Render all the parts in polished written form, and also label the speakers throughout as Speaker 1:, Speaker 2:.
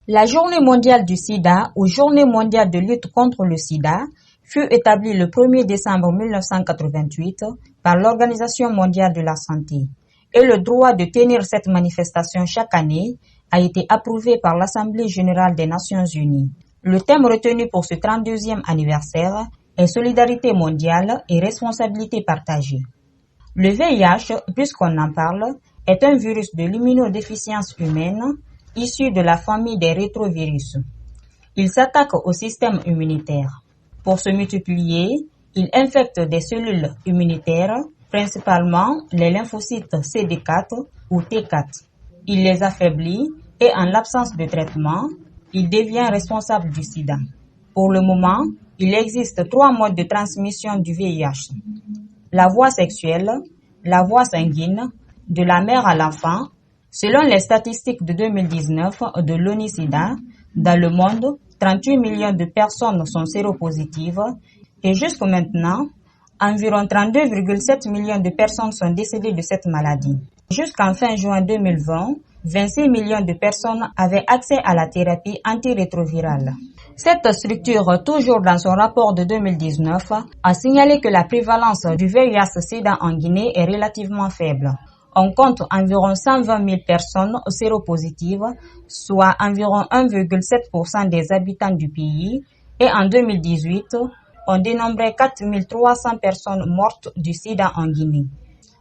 Speaker 1: La Journée mondiale du sida ou Journée mondiale de lutte contre le sida fut établie le 1er décembre 1988 par l'Organisation mondiale de la santé et le droit de tenir cette manifestation chaque année a été approuvé par l'Assemblée générale des Nations unies. Le thème retenu pour ce 32e anniversaire est Solidarité mondiale et responsabilité partagée. Le VIH, puisqu'on en parle, est un virus de l'immunodéficience humaine issu de la famille des rétrovirus. Il s'attaque au système immunitaire. Pour se multiplier, il infecte des cellules immunitaires, principalement les lymphocytes CD4 ou T4. Il les affaiblit et en l'absence de traitement, il devient responsable du sida. Pour le moment, il existe 3 modes de transmission du VIH. La voie sexuelle, la voie sanguine, de la mère à l'enfant. Selon les statistiques de 2019 de l'ONU-SIDA, dans le monde, 38 millions de personnes sont séropositives et jusqu'à maintenant, environ 32,7 millions de personnes sont décédées de cette maladie. Jusqu'en fin juin 2020, 26 millions de personnes avaient accès à la thérapie antirétrovirale. Cette structure, toujours dans son rapport de 2019, a signalé que la prévalence du VIH-Sida en Guinée est relativement faible. On compte environ 120 000 personnes séropositives, soit environ 1,7% des habitants du pays, et en 2018, on dénombrait 4 300 personnes mortes du sida en Guinée.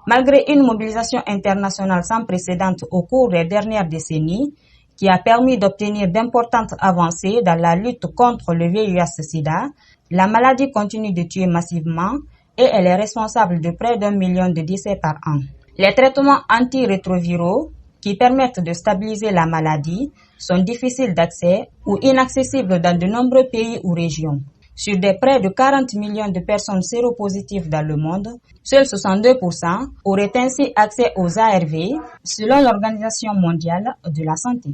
Speaker 1: Malgré une mobilisation internationale sans précédent au cours des dernières décennies, qui a permis d'obtenir d'importantes avancées dans la lutte contre le VIH-Sida, la maladie continue de tuer massivement et elle est responsable de près d'1 million de décès par an. Les traitements antirétroviraux qui permettent de stabiliser la maladie sont difficiles d'accès ou inaccessibles dans de nombreux pays ou régions. Sur des près de 40 millions de personnes séropositives dans le monde, seuls 62% auraient ainsi accès aux ARV, selon l'Organisation mondiale de la santé.